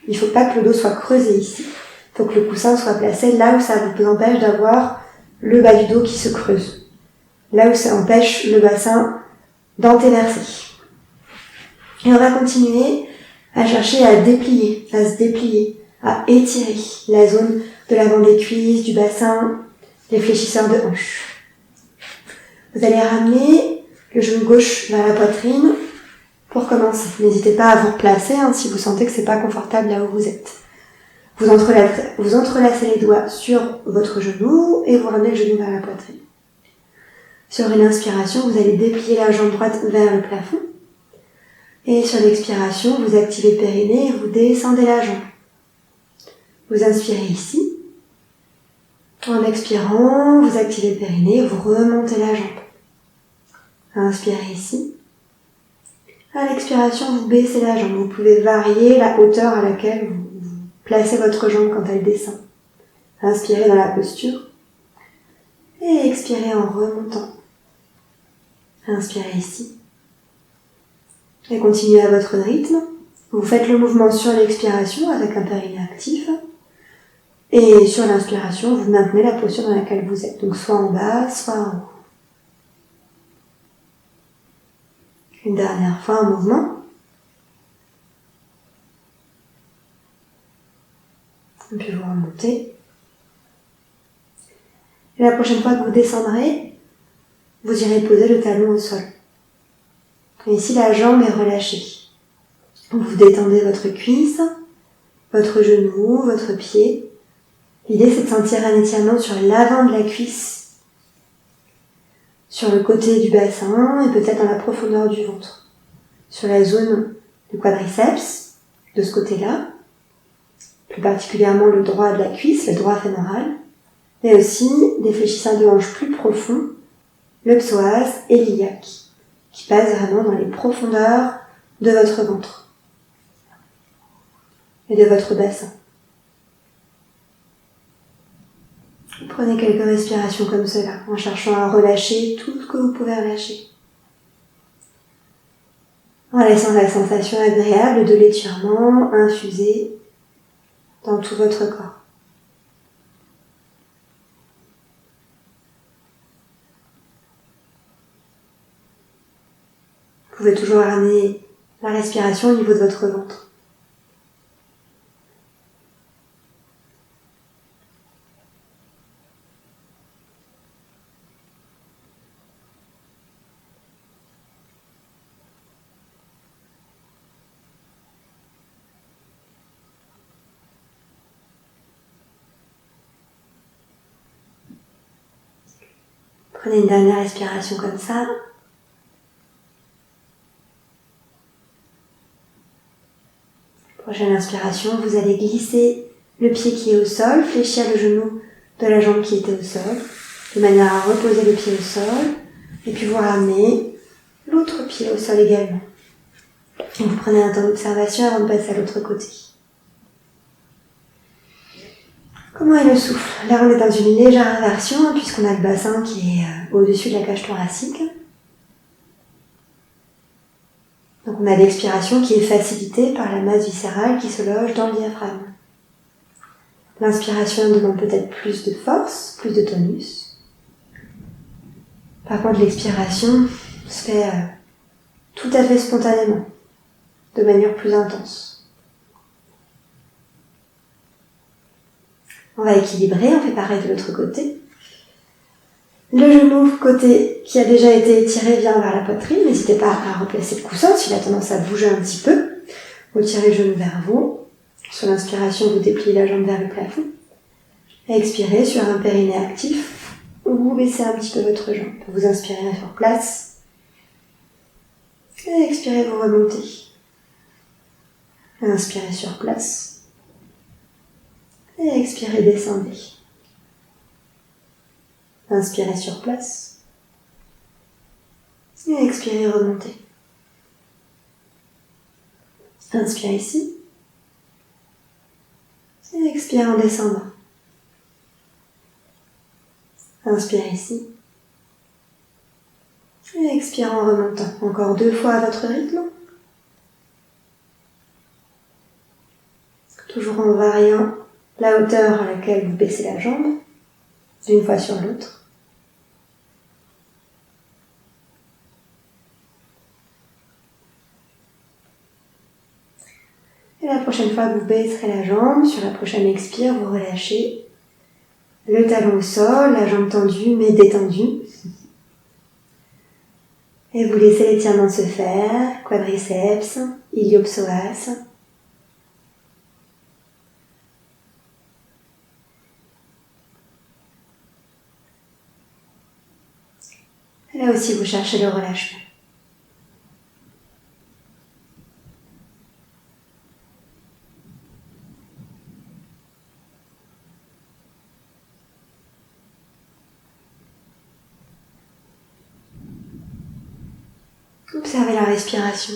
Il ne faut pas que le dos soit creusé ici. Il faut que le coussin soit placé là où ça vous empêche d'avoir le bas du dos qui se creuse. Là où ça empêche le bassin d'antéverser. Et on va continuer à chercher à déplier, à se déplier, à étirer la zone de l'avant des cuisses, du bassin, les fléchisseurs de hanches. Vous allez ramener le genou gauche vers la poitrine pour commencer. N'hésitez pas à vous replacer si vous sentez que c'est pas confortable là où vous êtes. Vous entrelacez les doigts sur votre genou et vous ramenez le genou vers la poitrine. Sur une inspiration, vous allez déplier la jambe droite vers le plafond. Et sur l'expiration, vous activez le périnée et vous descendez la jambe. Vous inspirez ici. En expirant, vous activez le périnée, vous remontez la jambe. Inspirez ici. À l'expiration, vous baissez la jambe. Vous pouvez varier la hauteur à laquelle vous placez votre jambe quand elle descend. Inspirez dans la posture. Et expirez en remontant. Inspirez ici. Et continuez à votre rythme. Vous faites le mouvement sur l'expiration avec un périnée actif. Et sur l'inspiration, vous maintenez la posture dans laquelle vous êtes. Donc soit en bas, soit en haut. Une dernière fois un mouvement. Et puis vous remontez. Et la prochaine fois que vous descendrez, vous irez poser le talon au sol. Et ici, la jambe est relâchée. Vous détendez votre cuisse, votre genou, votre pied. L'idée, c'est de sentir un étirement sur l'avant de la cuisse, sur le côté du bassin et peut-être dans la profondeur du ventre. Sur la zone du quadriceps, de ce côté-là, plus particulièrement le droit de la cuisse, le droit fémoral, mais aussi des fléchisseurs de hanches plus profonds, le psoas et l'iliaque, qui passent vraiment dans les profondeurs de votre ventre et de votre bassin. Prenez quelques respirations comme cela, en cherchant à relâcher tout ce que vous pouvez relâcher. En laissant la sensation agréable de l'étirement infuser dans tout votre corps. Vous pouvez toujours ramener la respiration au niveau de votre ventre. Prenez une dernière respiration comme ça. Prochaine inspiration, vous allez glisser le pied qui est au sol, fléchir le genou de la jambe qui était au sol, de manière à reposer le pied au sol, et puis vous ramenez l'autre pied au sol également. Et vous prenez un temps d'observation avant de passer à l'autre côté. Comment est le souffle? Là, on est dans une légère inversion, puisqu'on a le bassin qui est au-dessus de la cage thoracique. Donc on a l'expiration qui est facilitée par la masse viscérale qui se loge dans le diaphragme. L'inspiration demande peut-être plus de force, plus de tonus. Par contre, l'expiration se fait tout à fait spontanément, de manière plus intense. On va équilibrer, on fait pareil de l'autre côté. Le genou côté qui a déjà été étiré vient vers la poitrine. N'hésitez pas à replacer le coussin s'il a tendance à bouger un petit peu. Vous tirez le genou vers vous. Sur l'inspiration, vous dépliez la jambe vers le plafond. Expirez sur un périnée actif, ou vous baissez un petit peu votre jambe. Vous inspirez sur place. Et expirez, vous remontez. Inspirez sur place. Et expirez, descendez. Inspirez sur place. Et expirez, remontez. Inspirez ici. Et expirez en descendant. Inspirez ici. Et expirez en remontant. Encore 2 fois à votre rythme. Toujours en variant la hauteur à laquelle vous baissez la jambe, d'une fois sur l'autre. Et la prochaine fois que vous baisserez la jambe, sur la prochaine expire, vous relâchez. Le talon au sol, la jambe tendue mais détendue. Et vous laissez l'étirement se faire, quadriceps, iliopsoas. Et là aussi, vous cherchez le relâchement. Observez la respiration.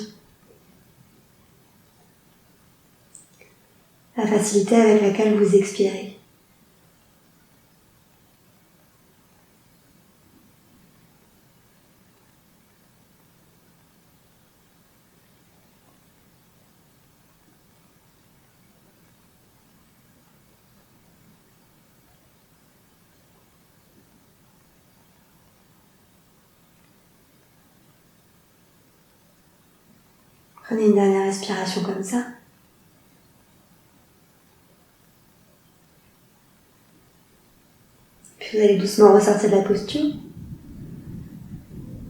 La facilité avec laquelle vous expirez. Prenez une dernière respiration comme ça. Puis vous allez doucement ressortir de la posture.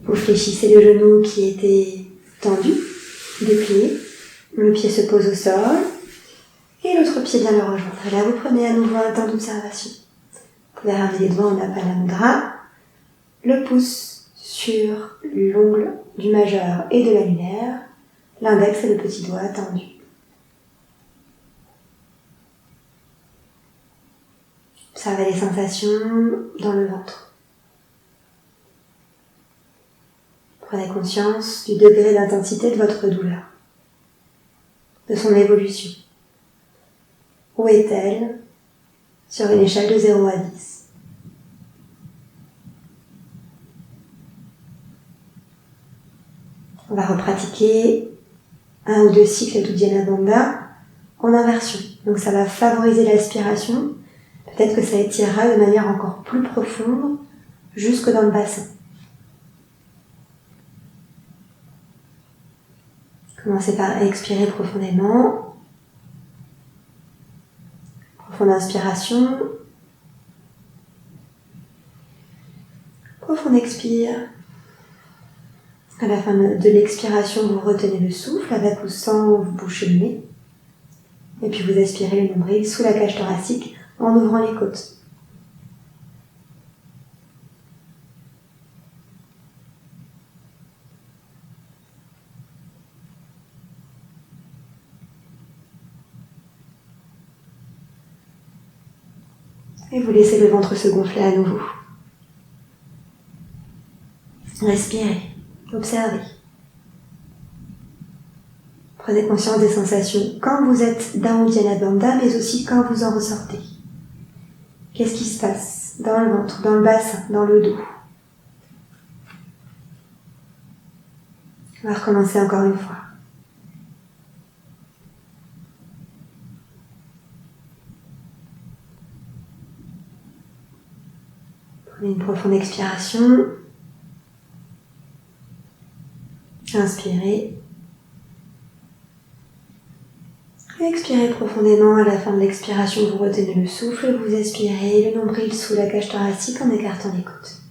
Vous fléchissez le genou qui était tendu, déplié. Le pied se pose au sol et l'autre pied vient le rejoindre. Et là, vous prenez à nouveau un temps d'observation. Vous pouvez ramener les doigts en Apana Mudra. Le pouce sur l'ongle du majeur et de l'annulaire. L'index et le petit doigt tendus. Observez les sensations dans le ventre. Prenez conscience du degré d'intensité de votre douleur, de son évolution. Où est-elle sur une échelle de 0 à 10? On va repratiquer 1 ou 2 cycles d'Uddiyana Bandha en inversion. Donc ça va favoriser l'aspiration. Peut-être que ça étirera de manière encore plus profonde jusque dans le bassin. Commencez par expirer profondément. Profonde inspiration. Profonde expire. À la fin de l'expiration, vous retenez le souffle, avec ou sans vous bouchez le nez. Et puis vous aspirez le nombril sous la cage thoracique en ouvrant les côtes. Et vous laissez le ventre se gonfler à nouveau. Respirez, observez. Prenez conscience des sensations quand vous êtes dans Uddiyana Bandha, mais aussi quand vous en ressortez. Qu'est-ce qui se passe dans le ventre, dans le bassin, dans le dos? On va recommencer encore une fois. Prenez une profonde expiration. Inspirez. Expirez profondément. À la fin de l'expiration, vous retenez le souffle et vous aspirez le nombril sous la cage thoracique en écartant les côtes.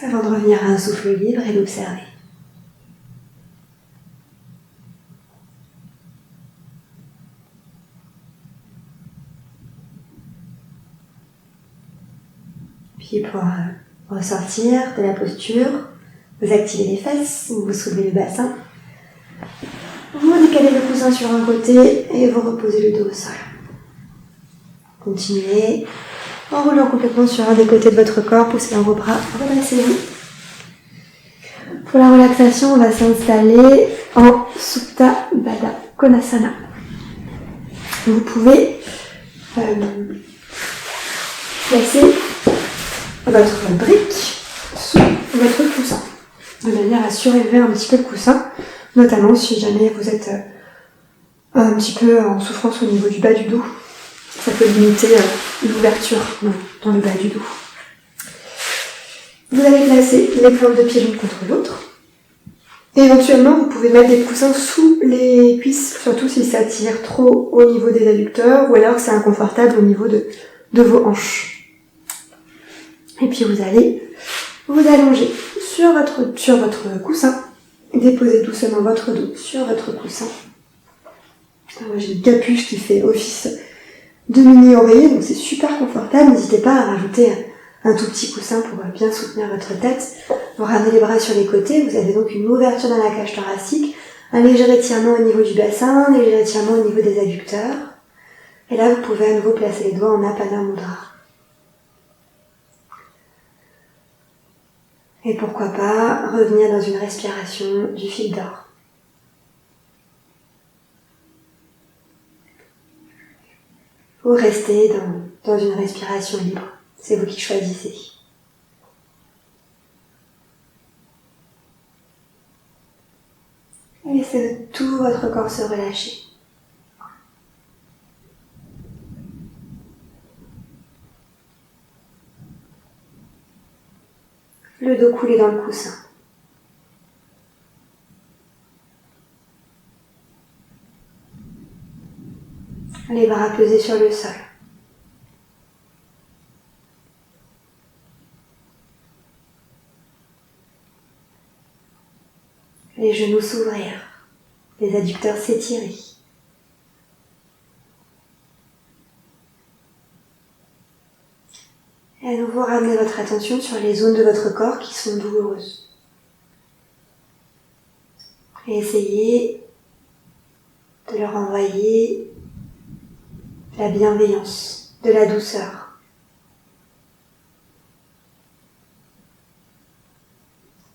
avant de revenir à un souffle libre et d'observer. Puis pour ressortir de la posture, vous activez les fesses, vous soulevez le bassin, vous décalez le coussin sur un côté et vous reposez le dos au sol. Continuez en roulant complètement sur un des côtés de votre corps, poussez dans vos bras, redressez-vous. Pour la relaxation, on va s'installer en Supta Baddha Konasana. Vous pouvez placer votre brique sous votre coussin, de manière à surélever un petit peu le coussin, notamment si jamais vous êtes un petit peu en souffrance au niveau du bas du dos. Ça peut limiter l'ouverture dans le bas du dos. Vous allez placer les plantes de pied l'une contre l'autre. Et éventuellement, vous pouvez mettre des coussins sous les cuisses, surtout si ça tire trop au niveau des adducteurs ou alors que c'est inconfortable au niveau de vos hanches. Et puis vous allez vous allonger sur votre coussin. Déposez doucement votre dos sur votre coussin. Alors moi j'ai une capuche qui fait office de mini-oreiller, donc c'est super confortable. N'hésitez pas à rajouter un tout petit coussin pour bien soutenir votre tête. Vous ramenez les bras sur les côtés, vous avez donc une ouverture dans la cage thoracique, un léger étirement au niveau du bassin, un léger étirement au niveau des adducteurs. Et là vous pouvez à nouveau placer les doigts en Apana Mudra. Et pourquoi pas revenir dans une respiration du fil d'or. Ou rester dans une respiration libre. C'est vous qui choisissez. Laissez tout votre corps se relâcher. Le dos coulé dans le coussin. Les bras posés sur le sol. Les genoux s'ouvrir, les adducteurs s'étirer. Et à nouveau ramenez votre attention sur les zones de votre corps qui sont douloureuses. Et essayez de leur envoyer de la bienveillance, de la douceur.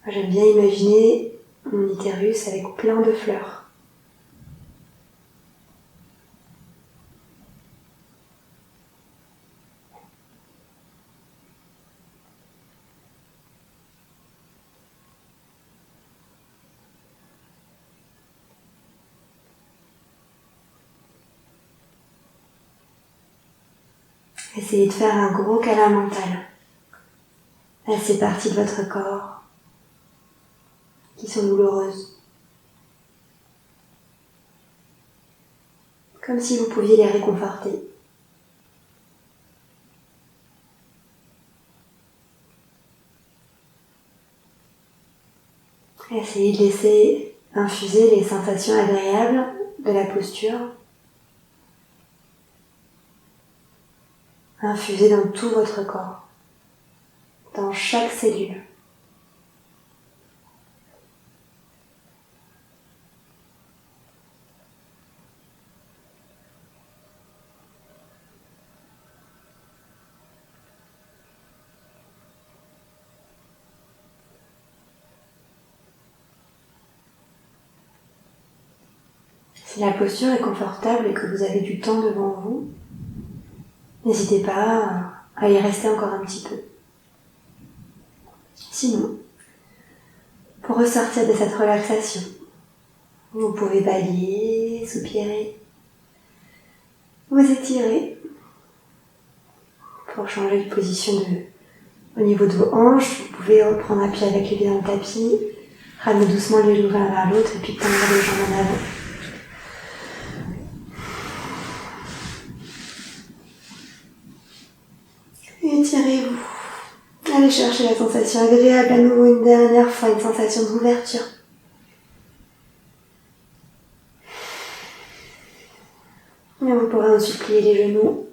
J'aime bien imaginer mon utérus avec plein de fleurs. Essayez de faire un gros câlin mental à ces parties de votre corps qui sont douloureuses. Comme si vous pouviez les réconforter. Essayez de laisser infuser les sensations agréables de la posture. Infuser dans tout votre corps, dans chaque cellule. Si la posture est confortable et que vous avez du temps devant vous, n'hésitez pas à y rester encore un petit peu. Sinon, pour ressortir de cette relaxation, vous pouvez bâiller, soupirer, vous étirer pour changer de position au niveau de vos hanches. Vous pouvez reprendre appui avec les pieds dans le tapis, ramener doucement les genoux l'un vers l'autre et puis tendre les jambes en avant. Étirez-vous. Allez chercher la sensation agréable à nouveau une dernière fois, une sensation d'ouverture. Et vous pourrez ensuite plier les genoux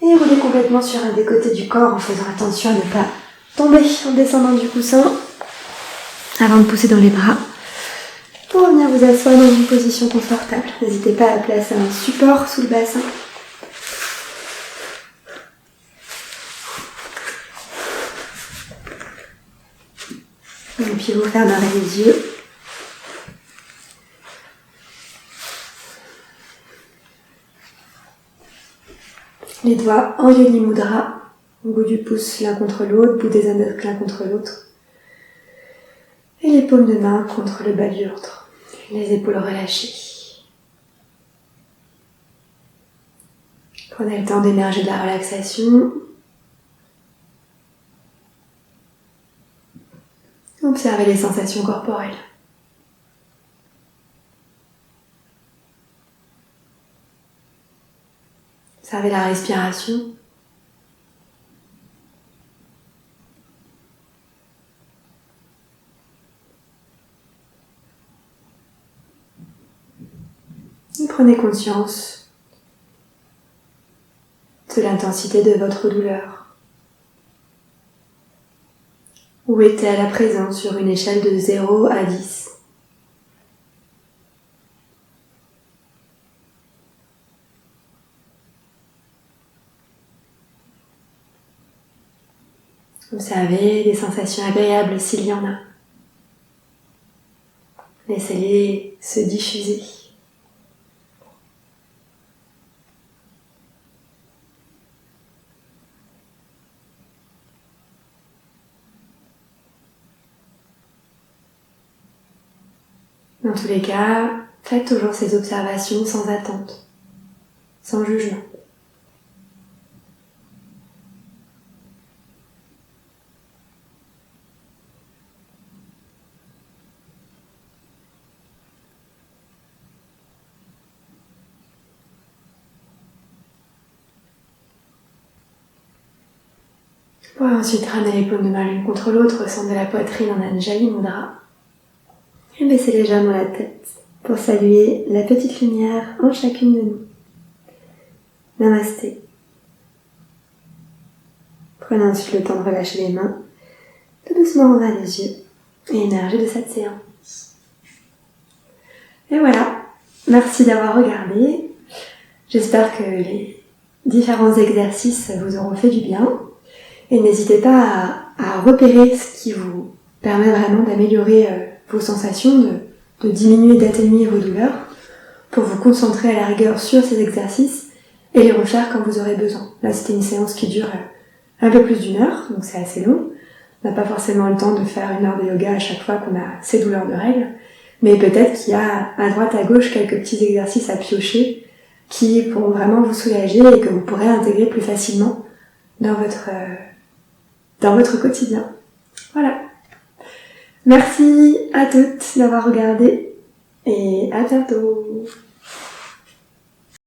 et rouler complètement sur un des côtés du corps en faisant attention à ne pas tomber en descendant du coussin avant de pousser dans les bras pour venir vous asseoir dans une position confortable. N'hésitez pas à placer un support sous le bassin. Et puis vous fermerez les yeux. Les doigts en Yoni Mudra, au bout du pouce l'un contre l'autre, bout des index l'un contre l'autre. Et les paumes de main contre le bas du ventre. Les épaules relâchées. Prenez le temps d'émerger de la relaxation. Observez les sensations corporelles. Observez la respiration. Et prenez conscience de l'intensité de votre douleur. Où est-elle à présent sur une échelle de 0 à 10? Observez les sensations agréables s'il y en a. Laissez-les se diffuser. Dans tous les cas, faites toujours ces observations sans attente, sans jugement. Vous pourrez ensuite ramener les paumes de main l'une contre l'autre au centre de la poitrine en Anjali Mudra. Et baissez légèrement la tête pour saluer la petite lumière en chacune de nous. Namasté. Prenez ensuite le temps de relâcher les mains, tout doucement ouvrir les yeux et émerger de cette séance. Et voilà, merci d'avoir regardé. J'espère que les différents exercices vous auront fait du bien. Et n'hésitez pas à repérer ce qui vous permet vraiment d'améliorer vos sensations, de diminuer, d'atténuer vos douleurs, pour vous concentrer à la rigueur sur ces exercices et les refaire quand vous aurez besoin. Là, c'était une séance qui dure un peu plus d'1 heure, donc c'est assez long. On n'a pas forcément le temps de faire 1 heure de yoga à chaque fois qu'on a ces douleurs de règles, mais peut-être qu'il y a à droite, à gauche, quelques petits exercices à piocher qui pourront vraiment vous soulager et que vous pourrez intégrer plus facilement dans votre quotidien. Voilà. Merci à toutes d'avoir regardé et à bientôt.